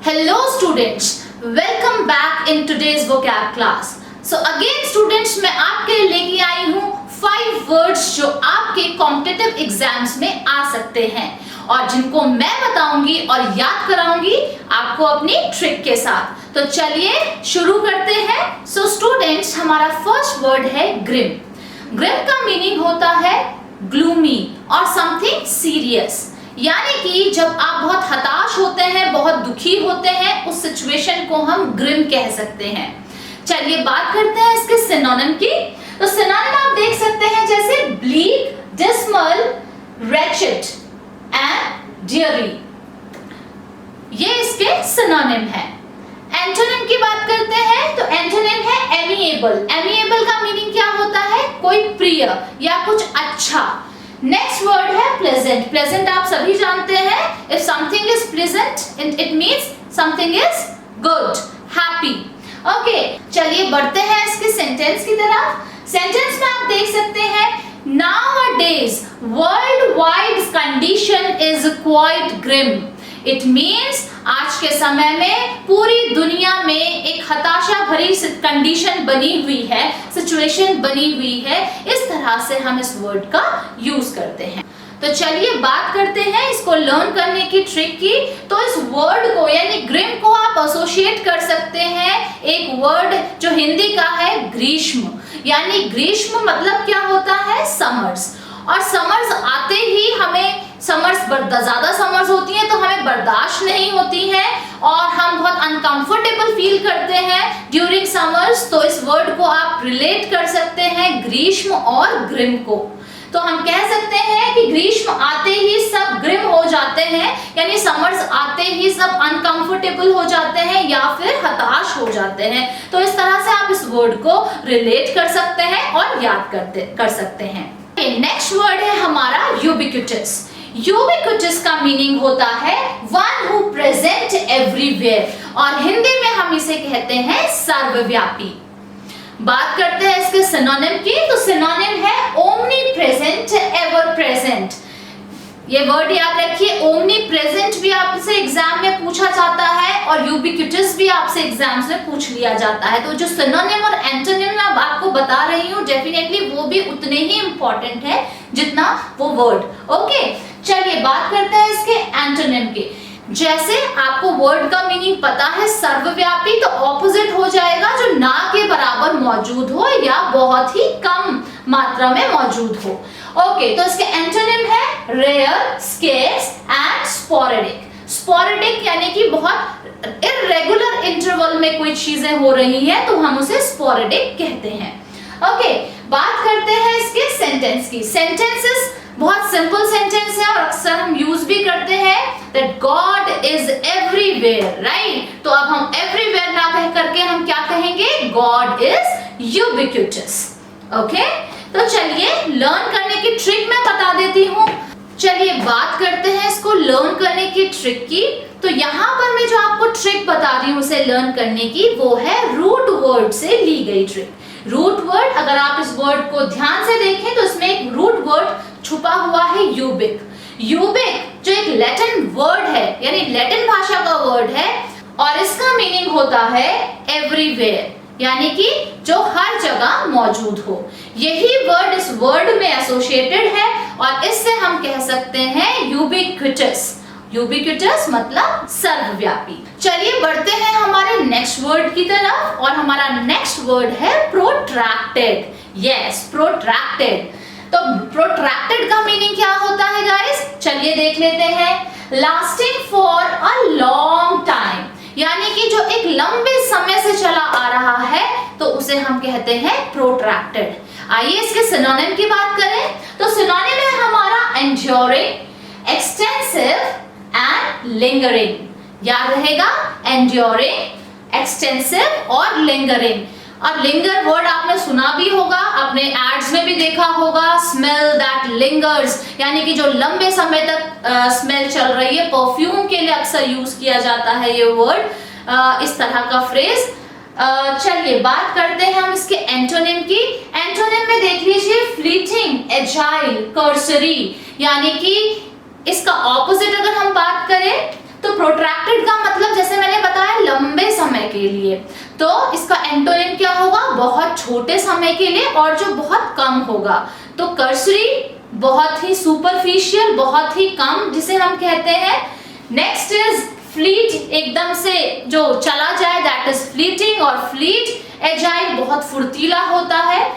Hello students, welcome back in today's vocab class. So again students, मैं आपके लिए लेके आई हूँ 5 words जो आपके कॉम्पिटिटिव एग्जाम्स में आ सकते हैं और जिनको मैं बताऊंगी और याद कराऊंगी आपको अपनी ट्रिक के साथ। तो चलिए शुरू करते हैं। So students, हमारा फर्स्ट वर्ड है ग्रिम। ग्रिम का मीनिंग होता है ग्लूमी और समथिंग सीरियस, यानी कि जब आप बहुत हताश होते हैं, बहुत दुखी होते हैं, उस सिचुएशन को हम ग्रिम कह सकते हैं। चलिए बात करते हैं इसके सिनोनिम की। तो सिनोनिम आप देख सकते हैं जैसे ब्लीक, डिस्मल, रेचिड एंड डियरी, ये इसके सिनोनिम है। एंटोनिम की बात करते हैं तो एंटोनिम है एमिएबल। एमिएबल का मीनिंग क्या होता है? कोई प्रिय या कुछ अच्छा। नेक्स्ट वर्ड है प्लेजेंट। प्लेजेंट आप सभी जानते हैं, if something is pleasant it means something is good, happy. Okay, चलिए बढ़ते हैं इसके सेंटेंस की तरफ। सेंटेंस में आप देख सकते हैं nowadays world wide condition is quite grim. It means आज के समय में पूरी दुनिया में एक हताशा भरी कंडीशन बनी हुई है, सिचुएशन बनी हुई है। इस तरह से हम इस वर्ड का यूज करते हैं। तो चलिए बात करते हैं इसको लर्न करने की ट्रिक की। तो इस वर्ड को यानी ग्रिम को आप एसोसिएट कर सकते हैं एक वर्ड जो हिंदी का है ग्रीष्म। यानी ग्रीष्म मतलब क्या होता है? समर्स। और समर्स आते ही हमें ज्यादा समर्स होती हैं तो हमें बर्दाश्त नहीं होती है और हम बहुत अनकंफर्टेबल फील करते हैं ड्यूरिंग समर्स। तो इस वर्ड को आप रिलेट कर सकते हैं ग्रीष्म और ग्रिम को। तो हम कह सकते हैं कि ग्रीष्म आते ही सब ग्रिम हो जाते हैं, यानी समर्स आते ही सब अनकंफर्टेबल हो जाते हैं या फिर हताश हो जाते हैं। तो इस तरह से आप इस वर्ड को रिलेट कर सकते हैं और याद कर सकते हैं। नेक्स्ट वर्ड है हमारा यूबिक्विटस। यूबिक्विटस का मीनिंग होता है वन हु प्रेजेंट एवरीवेयर और हिंदी में हम इसे कहते हैं सर्वव्यापी। बात करते हैं इसके सिनोनिम की। तो सिनोनिम है ओमनी प्रेजेंट, एवर प्रेजेंट। ये वर्ड याद रखिए, ओमनी प्रेजेंट भी आपसे एग्जाम में पूछा जाता है और यूबिक्विटस भी आपसे एग्जाम्स में पूछ लिया जाता है। तो जो सिनोनिम और एंटोनिम मैं आपको बता रही हूँ डेफिनेटली वो भी उतने ही इंपॉर्टेंट है जितना वो वर्ड। ओके, चलिए बात करते हैं इसके एंटोनिम की। जैसे आपको वर्ड का मीनिंग पता है सर्वव्यापी, तो ऑपोजिट हो जाएगा जो ना के बराबर मौजूद हो या बहुत ही कम मात्रा में मौजूद हो। ओके, तो इसके एंटोनिम है rare, scarce and sporadic. Sporadic यानी कि बहुत इर्रेगुलर इंटरवल में कोई चीजें हो रही हैं तो हम उसे स्पोरेडिक कहते हैं। ओके, बात करते हैं इसके सेंटेंस की। सेंटेंसेस बहुत सिंपल सेंटेंस है और अक्सर हम यूज भी करते हैं that God is everywhere, right? तो अब हम everywhere ना कह करके हम क्या कहेंगे? God is ubiquitous. ओके, तो चलिए लर्न करने की ट्रिक मैं बता देती हूँ। चलिए बात करते हैं इसको लर्न करने की ट्रिक की। तो यहाँ पर मैं जो आपको ट्रिक बता रही हूँ उसे लर्न करने की, वो है रूट वर्ड से ली गई ट्रिक। रूट वर्ड, अगर आप इस वर्ड को ध्यान से देखें तो इसमें एक रूट वर्ड छुपा हुआ है यूबिक। यूबिक जो एक लैटिन वर्ड है यानी लैटिन भाषा का वर्ड है और इसका मीनिंग होता है एवरीवेयर, यानी कि जो हर जगह मौजूद हो। यही वर्ड इस वर्ड में एसोसिएटेड है और इससे हम कह सकते हैं यूबिक्विटस। यूबिक्विटस मतलब सर्वव्यापी। चलिए बढ़ते हैं हमारे नेक्स्ट वर्ड की तरफ और हमारा नेक्स्ट वर्ड है प्रोट्रैक्टेड। Yes, protracted. तो प्रोट्रैक्टेड का मीनिंग क्या होता है गाइस? चलिए देख लेते हैं। Lasting for a long time, यानी कि जो एक लंबे समय से चला आ रहा है तो उसे हम कहते हैं प्रोट्रैक्टेड। आइए इसके सिनोनिम की बात करें। तो सिनोनिम है हमारा एंड्योरिंग, एक्सटेंसिव एंड लिंगरिंग। याद रहेगा, एंड्योरिंग, एक्सटेंसिव और लिंगरिंग। और लिंगर वर्ड आपने सुना भी होगा, आपने एड्स में भी देखा होगा, स्मेल दैट लिंगर्स, यानी कि जो लंबे समय तक स्मेल चल रही है। परफ्यूम के लिए अक्सर यूज किया जाता है ये वर्ड, इस तरह का फ्रेज। चलिए बात करते हैं हम इसके एंटोनिम की। एंटोनिम में देख लीजिए फ्लीटिंग, एजाइल, कर्सरी, यानी कि इसका ऑपोजिट अगर हम बात करें तो प्रोट्रैक्टेड का मतलब जैसे मैंने के लिए। तो इसका एंटोनिम क्या होगा? बहुत छोटे समय के लिए और जो बहुत कम होगा। तो कर्सरी बहुत ही सुपरफिशियल, बहुत ही कम जिसे हम कहते हैं। नेक्स्ट इज फ्लीट, एकदम से जो चला जाए, दैट इज फ्लीटिंग। और फ्लीट एजाइल बहुत फुर्तीला होता है।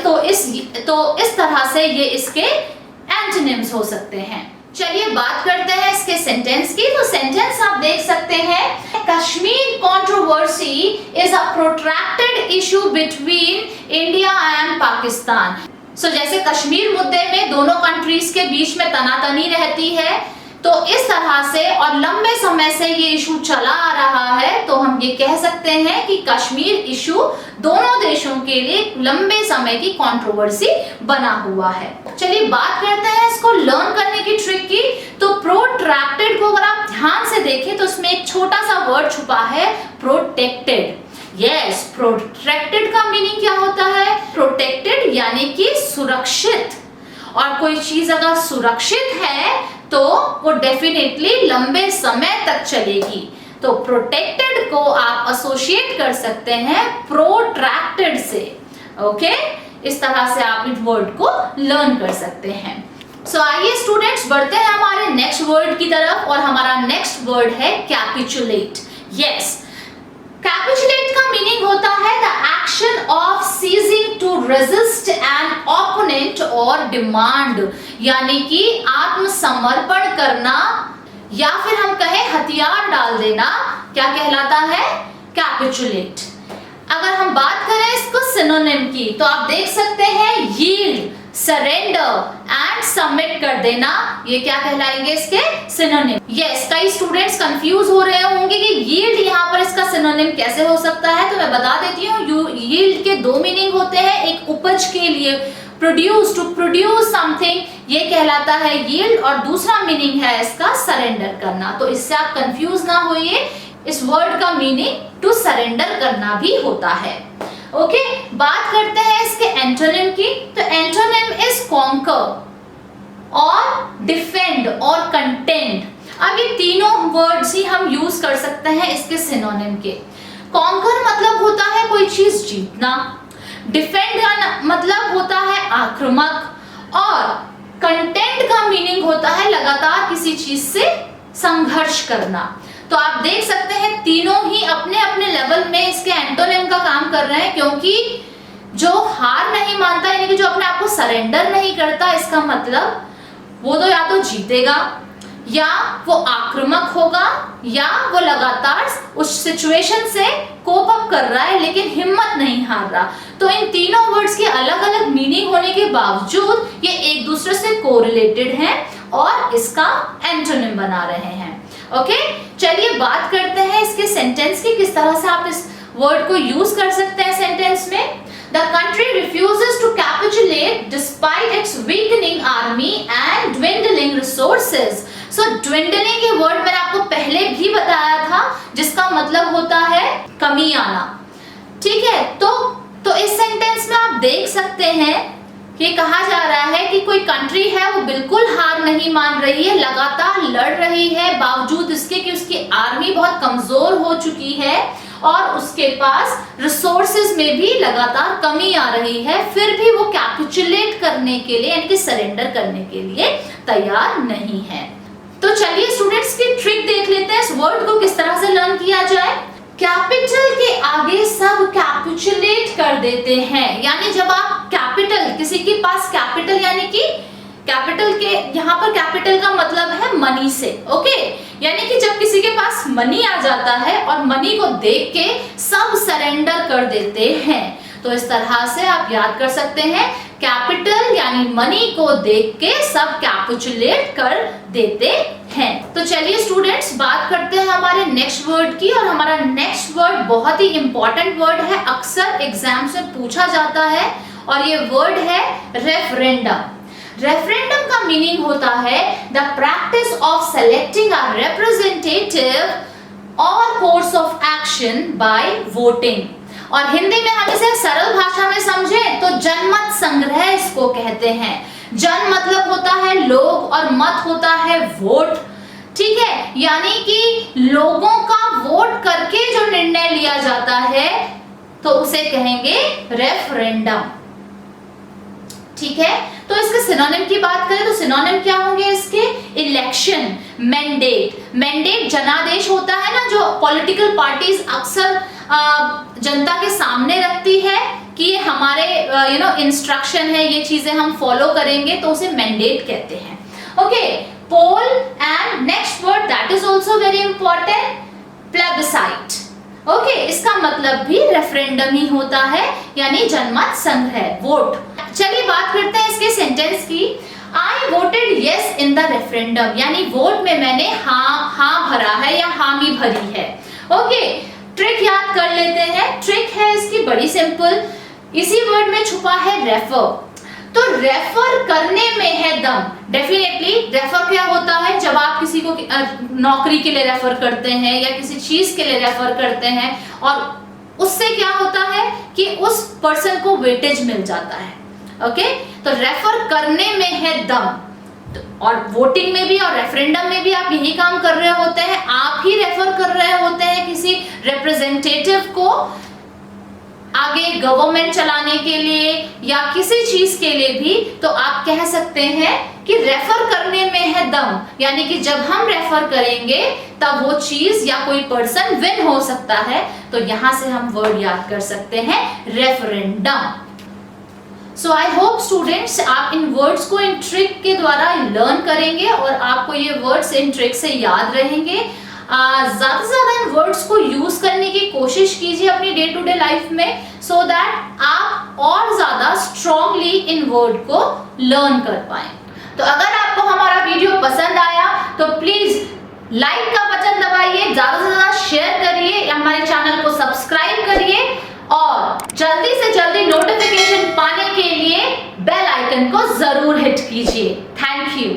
तो इस तरह से ये इसके एंटोनिम्स हो सकते हैं। चलिए बात करते हैं इसके सेंटेंस की। तो सेंटेंस आप देख सकते हैं, Kashmir controversy is a protracted issue between India and Pakistan. So जैसे कश्मीर मुद्दे में दोनों कंट्रीज के बीच में तनातनी रहती है, तो इस तरह से और लंबे समय से ये इशू चला आ रहा है, तो हम ये कह सकते हैं कि कश्मीर इशू दोनों देशों के लिए लंबे समय की कंट्रोवर्सी बना हुआ है। चलिए बात करते हैं इसको लर्न करने की ट्रिक की। तो प्रोट्रैक्टेड को अगर आप ध्यान से देखें तो उसमें एक छोटा सा वर्ड छुपा है, प्रोटेक्टेड। यस, प्रोटेक्टेड का मीनिंग क्या होता है? प्रोटेक्टेड यानी कि सुरक्षित। और कोई चीज अगर सुरक्षित है तो वो डेफिनेटली लंबे समय तक चलेगी। तो प्रोटेक्टेड को आप एसोसिएट कर सकते हैं प्रोट्रैक्टेड से। ओके, इस तरह से आप इस वर्ड को लर्न कर सकते हैं। सो आइए स्टूडेंट्स बढ़ते हैं हमारे नेक्स्ट वर्ड की तरफ, और हमारा नेक्स्ट वर्ड है कैपिचुलेट। यस, कैपिचुलेट का मीनिंग होता है the action of ceasing to resist an opponent और डिमांड, यानी कि आत्मसमर्पण करना या फिर हम कहें हथियार डाल देना, क्या कहलाता है? कैपिचुलेट। अगर हम बात करें इसको सिनोनिम की, तो आप देख सकते हैं यील्ड, सरेंडर एंड सबमिट कर देना, ये क्या कहलाएंगे इसके सिनोनिम। यस, कई स्टूडेंट्स कंफ्यूज हो रहे होंगे कि यील्ड यहाँ पर इसका सिनोनिम कैसे हो सकता है। तो मैं बता देती हूँ, यील्ड के दो मीनिंग होते हैं। एक उपज के लिए, प्रोड्यूस, टू प्रोड्यूस समथिंग, ये कहलाता है यील्ड, और दूसरा मीनिंग है इसका सरेंडर करना। तो इससे आप कंफ्यूज ना होइए, इस वर्ड का मीनिंग टू सरेंडर करना भी होता है। ओके, बात करते हैं इसके एंटोनिम की। तो एंटोनिम इज कॉन्कर और डिफेंड और कंटेंड। अब ये तीनों वर्ड्स ही हम यूज कर सकते हैं इसके सिनोनिम के। कॉन्कर मतलब होता है कोई चीज जीतना, डिफेंड का मतलब होता है आक्रामक, और कंटेंट का मीनिंग होता है लगातार किसी चीज से संघर्ष करना। तो आप देख सकते हैं तीनों ही अपने अपने लेवल में इसके एंटोनिम का काम कर रहे हैं, क्योंकि जो हार नहीं मानता, यानी कि जो अपने आप को सरेंडर नहीं करता, इसका मतलब वो तो या तो जीतेगा, या वो आक्रामक होगा, या वो लगातार उस सिचुएशन से कोप अप कर रहा है लेकिन हिम्मत नहीं हार रहा। तो इन तीनों वर्ड्स के अलग अलग मीनिंग होने के बावजूद ये एक दूसरे से कोरिलेटेड हैं और इसका एंटोनिम बना रहे हैं। ओके, चलिए बात करते हैं इसके सेंटेंस की, किस तरह से आप इस वर्ड को यूज कर सकते हैं सेंटेंस में। The country refuses to capitulate despite its weakening army and dwindling resources. So dwindling ये वर्ड मैंने आपको पहले भी बताया था, जिसका मतलब होता है कमी आना। ठीक है, तो इस सेंटेंस में आप देख सकते हैं कि कहा जा रहा है कि कोई कंट्री है वो बिल्कुल हार नहीं मान रही है, लगातार लड़ रही है, बावजूद इसके कि उसकी आर्मी बहुत कमजोर हो चुकी है और उसके पास रिसोर्सेज में भी लगातार कमी आ रही है, फिर भी वो कैपिचुलेट करने के लिए यानी कि सरेंडर करने के लिए तैयार नहीं है। तो चलिए स्टूडेंट्स की ट्रिक देख लेते हैं, इस वर्ड को किस तरह से लर्न किया जाए। कैपिटल के आगे सब कैपिचुलेट कर देते हैं, यानी जब आप कैपिटल, किसी के पास कैपिटल, यानी कि कैपिटल के यहाँ पर कैपिटल का मतलब है मनी से। ओके, यानी कि जब किसी के पास मनी आ जाता है और मनी को देख के सब सरेंडर कर देते हैं, तो इस तरह से आप याद कर सकते हैं, कैपिटल यानी मनी को देख के सब कैपिचुलेट कर देते हैं। तो चलिए स्टूडेंट्स बात करते हैं हमारे नेक्स्ट वर्ड की, और हमारा नेक्स्ट वर्ड बहुत ही इंपॉर्टेंट वर्ड है, अक्सर एग्जाम से पूछा जाता है, और ये वर्ड है रेफरेंडम। रेफरेंडम का मीनिंग होता है the practice of selecting a representative or course of action by voting. और हिंदी में हम इसे सरल भाषा में समझें तो जनमत संग्रह इसको कहते हैं। जन मतलब होता है लोग और मत होता है वोट। ठीक है, यानी कि लोगों का वोट करके जो निर्णय लिया उसे कहेंगे रेफरेंडम। ठीक है, तो इसके सिनोनिम की बात करें तो सिनोनिम क्या होंगे इसके? Election, mandate. मैंडेट जनादेश होता है ना, जो पॉलिटिकल पार्टीज अक्सर जनता के सामने रखती है कि ये हमारे इंस्ट्रक्शन है, ये चीजें हम फॉलो करेंगे, तो उसे मैंडेट कहते हैं। Okay, poll and next word that is also very important, plebiscite. Okay, इसका मतलब भी रेफरेंडम ही होता है, यानी जनमत संग्रह, वोट। चलिए बात करते हैं इसके सेंटेंस की। आई voted yes in the referendum, यानी वोट में मैंने हाँ भरा है या हामी भरी है। ओके, ट्रिक याद कर लेते हैं। ट्रिक है इसकी बड़ी सिंपल, इसी वर्ड में छुपा है रेफर। तो रेफर करने में है दम। डेफिनेटली रेफर क्या होता है? जब आप किसी को नौकरी के लिए रेफर करते हैं या किसी चीज के लिए रेफर करते हैं, और उससे क्या होता है कि उस पर्सन को वेटेज मिल जाता है। ओके, तो रेफर करने में है दम। और वोटिंग में भी और रेफरेंडम में भी आप यही काम कर रहे होते हैं, आप ही रेफर कर रहे होते हैं किसी रिप्रेजेंटेटिव को आगे गवर्नमेंट चलाने के लिए या किसी चीज के लिए भी। तो आप कह सकते हैं कि रेफर करने में है दम, यानी कि जब हम रेफर करेंगे तब वो चीज या कोई पर्सन विन हो सकता है। तो यहां से हम वर्ड याद कर सकते हैं referendum. So I hope students आप इन वर्ड्स को इन ट्रिक के द्वारा लर्न करेंगे और आपको ये वर्ड्स इन ट्रिक से याद रहेंगे। ज्यादा से ज्यादा इन वर्ड्स को यूज करने की कोशिश कीजिए अपनी डे टू डे लाइफ में, सो दैट आप और ज्यादा स्ट्रांगली इन वर्ड को लर्न कर पाए। तो अगर आपको हमारा वीडियो पसंद आया तो प्लीज लाइक का बटन दबाइए, ज्यादा से ज्यादा शेयर करिए, हमारे चैनल को सब्सक्राइब करिए और जल्दी से जल्दी नोटिफिकेशन पाने के लिए बेल आइकन को जरूर हिट कीजिए। Thank you.